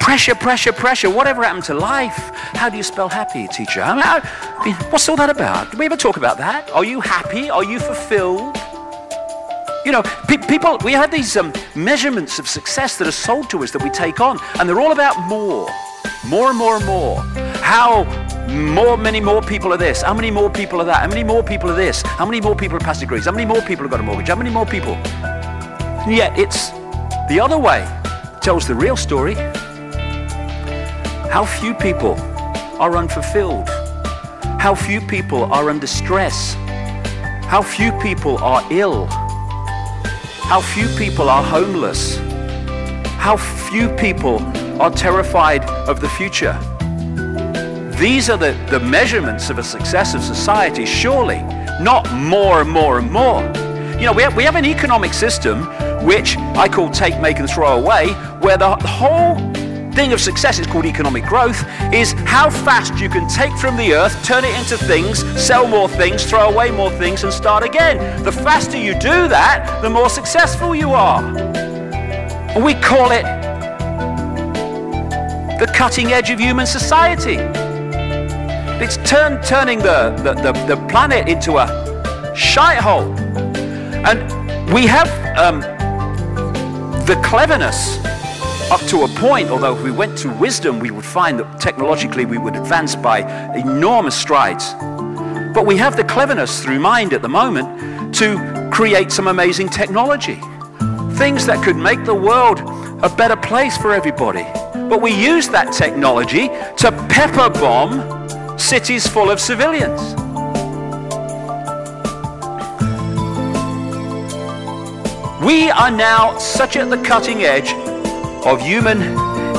Pressure, pressure, pressure. Whatever happened to life? How do you spell happy, teacher? I mean, what's all that about? Do we ever talk about that? Are you happy? Are you fulfilled? You know, people, we have these measurements of success that are sold to us that we take on, and they're all about more. More and more and more. How many more people are this? How many more people are that? How many more people are this? How many more people have passed degrees? How many more people have got a mortgage? How many more people? And yet it's the other way. It tells the real story. How few people are unfulfilled. How few people are under stress. How few people are ill. How few people are homeless. How few people are terrified of the future. These are the measurements of a success of society, surely, not more and more and more. You know, we have an economic system which I call take, make and throw away, where the whole thing of success is called economic growth, is how fast you can take from the earth, turn it into things, sell more things, throw away more things and start again. The faster you do that, the more successful you are. And we call it the cutting edge of human society. It's turning the planet into a shithole. And we have the cleverness up to a point, although if we went to wisdom, we would find that technologically we would advance by enormous strides. But we have the cleverness through mind at the moment to create some amazing technology. Things that could make the world a better place for everybody. But we use that technology to pepper bomb cities full of civilians. We are now such at the cutting edge of human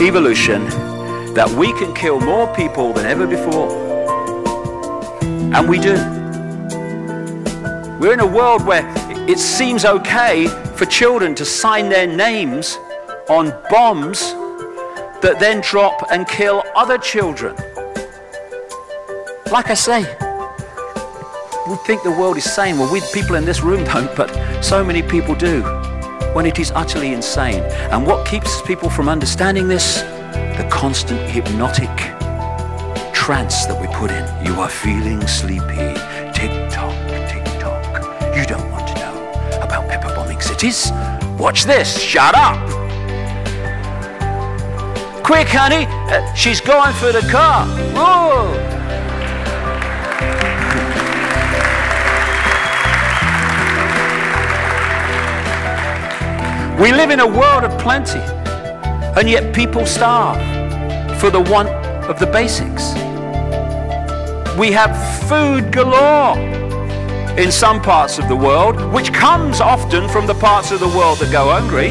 evolution that we can kill more people than ever before. And we do. We're in a world where it seems okay for children to sign their names on bombs that then drop and kill other children. Like I say, we think the world is sane. Well, people in this room don't, but so many people do, when it is utterly insane. And what keeps people from understanding this? The constant hypnotic trance that we put in. You are feeling sleepy. Tick-tock, tick-tock. You don't want to know about pepper bombing cities? Watch this. Shut up. Quick, honey. She's going for the car. Whoa. We live in a world of plenty, and yet people starve for the want of the basics. We have food galore in some parts of the world, which comes often from the parts of the world that go hungry,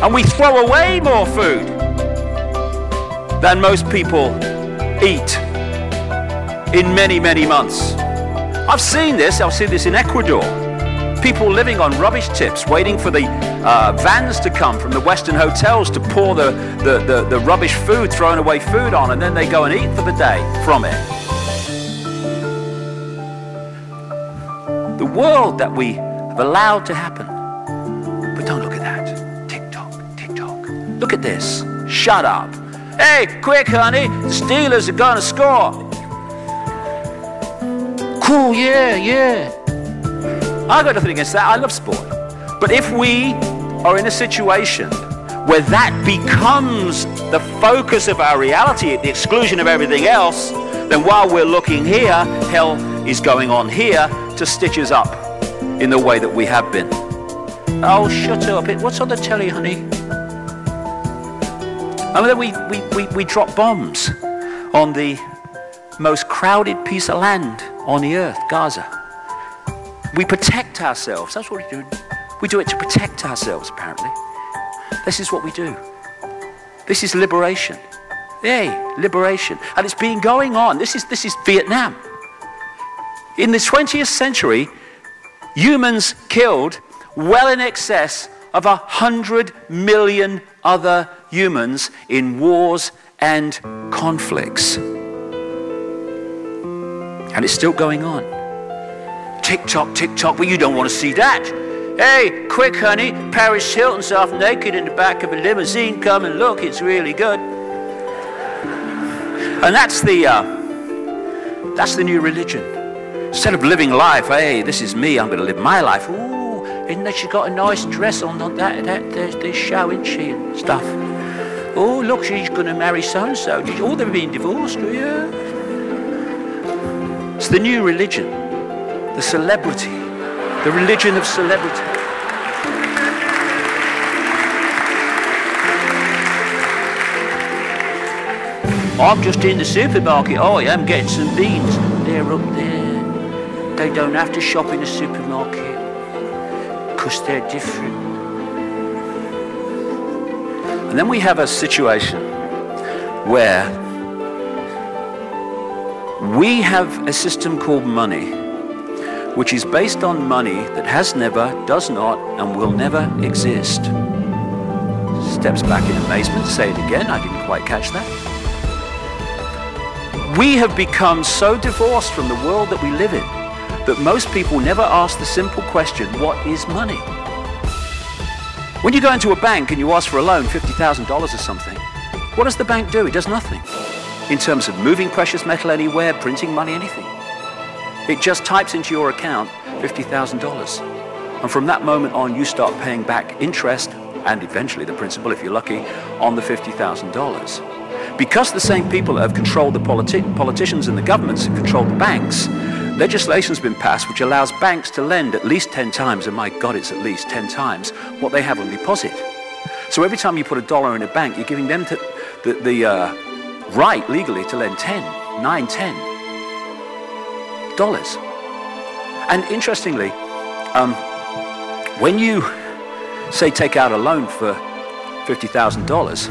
and we throw away more food than most people eat in many, many months. I've seen this in Ecuador. People living on rubbish tips, waiting for the vans to come from the Western hotels to pour the rubbish food, thrown away food on, and then they go and eat for the day from it. The world that we have allowed to happen. But don't look at that. Tick-tock, tick-tock. Look at this. Shut up. Hey, quick, honey. The Steelers are going to score. Cool, yeah. I got nothing against that. I love sport. But if we are in a situation where that becomes the focus of our reality at the exclusion of everything else, then while we're looking here, hell is going on here to stitch us up in the way that we have been. Oh, shut up. What's on the telly, honey? And then we drop bombs on the most crowded piece of land on the earth, Gaza. We protect ourselves. That's what we do. We do it to protect ourselves, apparently. This is what we do. This is liberation. Yay, liberation. And it's been going on. This is Vietnam. In the 20th century, humans killed well in excess of 100 million other humans in wars and conflicts. And it's still going on. Tick-tock, tick-tock, but you don't want to see that. Hey, quick honey, Paris Hilton's half naked in the back of a limousine. Come and look, it's really good. And that's the new religion. Instead of living life, hey, this is me, I'm going to live my life. Ooh, isn't that she got a nice dress on? They're showing she and stuff. Oh, look, she's going to marry so-and-so. Oh, they've been divorced, yeah. It's the new religion, the celebrity, the religion of celebrity. I'm just in the supermarket. Oh, yeah, I'm getting some beans. They're up there. They don't have to shop in a supermarket because they're different. And then we have a situation where we have a system called money, which is based on money that has never, does not, and will never exist. Steps back in amazement. Say it again. I didn't quite catch that. We have become so divorced from the world that we live in that most people never ask the simple question, what is money? When you go into a bank and you ask for a loan, $50,000 or something, what does the bank do? It does nothing. In terms of moving precious metal anywhere, printing money, anything. It just types into your account $50,000. And from that moment on, you start paying back interest and eventually the principal, if you're lucky, on the $50,000. Because the same people that have controlled the politicians and the governments have controlled the banks, legislation's been passed which allows banks to lend at least 10 times, and my God, it's at least 10 times, what they have on deposit. So every time you put $1 in a bank, you're giving them the right legally to lend $10 dollars. And interestingly, when you, say, take out a loan for $50,000,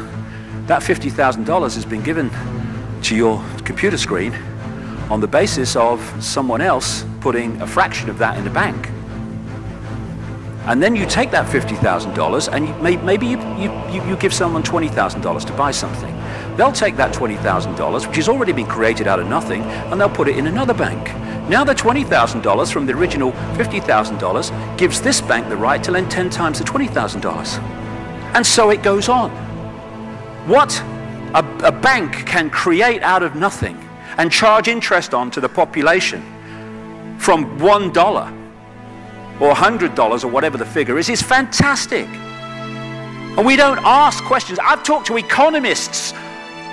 that $50,000 has been given to your computer screen on the basis of someone else putting a fraction of that in the bank. And then you take that $50,000 and maybe you give someone $20,000 to buy something. They'll take that $20,000, which has already been created out of nothing, and they'll put it in another bank. Now the $20,000 from the original $50,000 gives this bank the right to lend 10 times the $20,000. And so it goes on. What a bank can create out of nothing and charge interest on to the population from $1 or $100 or whatever the figure is fantastic. And we don't ask questions. I've talked to economists,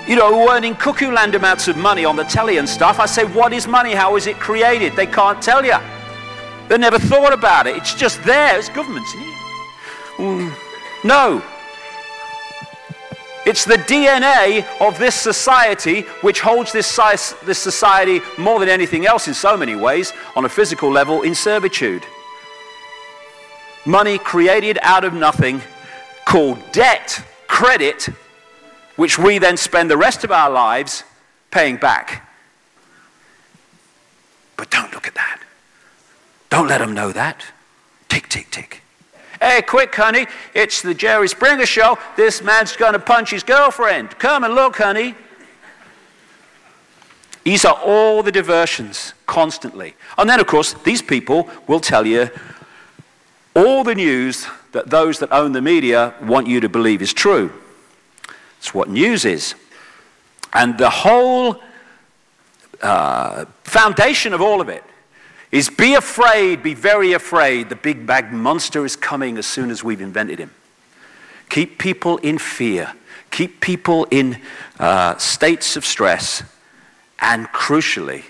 you know, who are earning cuckoo land amounts of money on the telly and stuff. I say, what is money? How is it created? They can't tell you. They never thought about it. It's just there. It's governments. No. It's the DNA of this society which holds this society more than anything else in so many ways, on a physical level, in servitude. Money created out of nothing, called debt, credit, which we then spend the rest of our lives paying back. But don't look at that. Don't let them know that. Tick, tick, tick. Hey, quick, honey, it's the Jerry Springer show. This man's going to punch his girlfriend. Come and look, honey. These are all the diversions, constantly. And then, of course, these people will tell you all the news that those that own the media want you to believe is true. It's what news is. And the whole foundation of all of it is be afraid, be very afraid. The big bad monster is coming as soon as we've invented him. Keep people in fear. Keep people in states of stress. And crucially,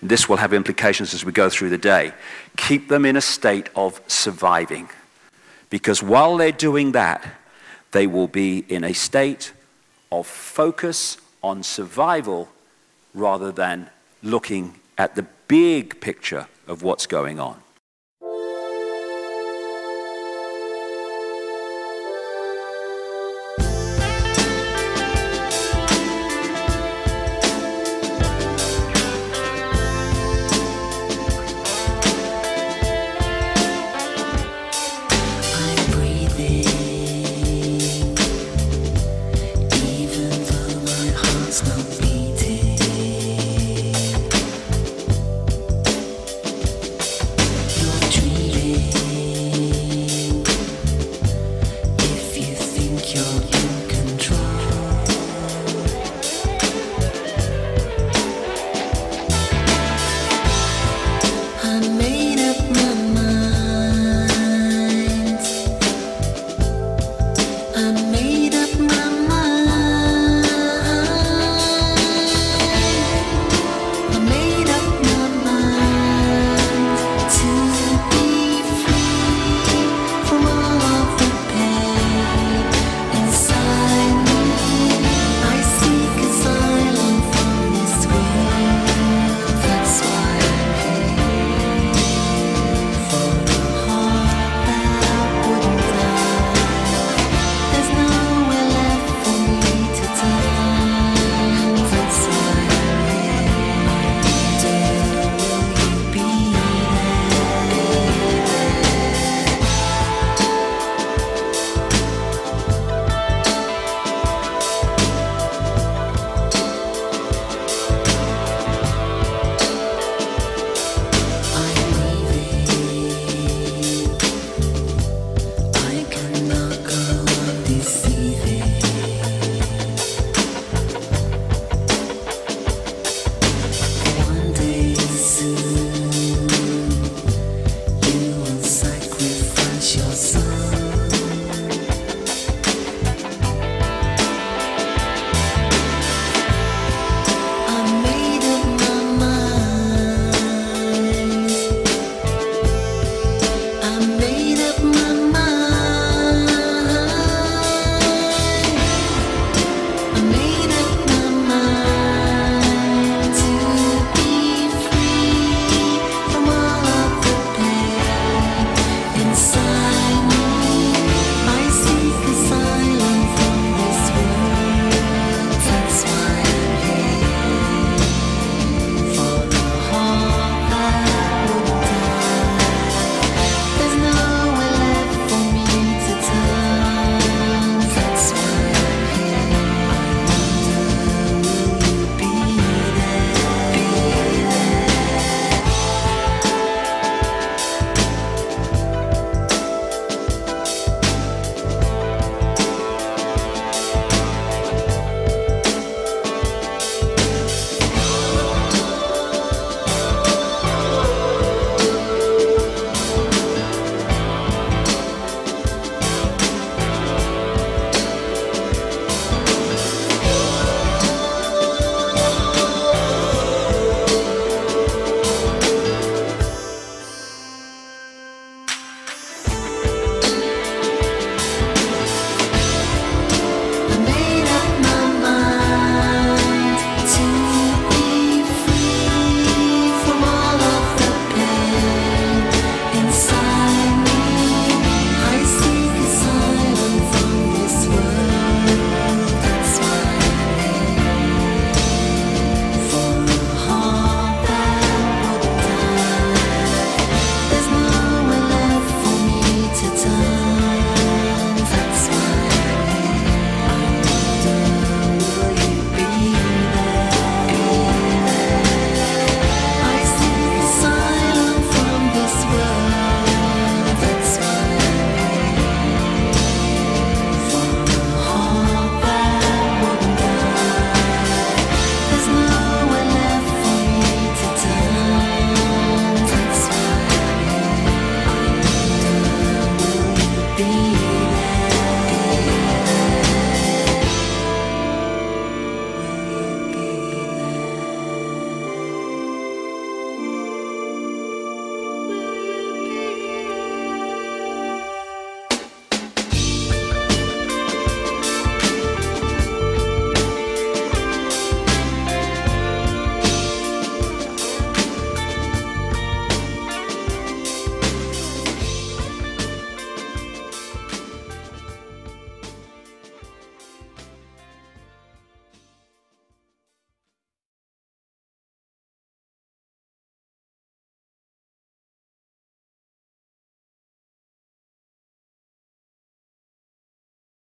this will have implications as we go through the day, keep them in a state of surviving. Because while they're doing that, they will be in a state of focus on survival rather than looking at the big picture of what's going on. Even though my heart's not beating.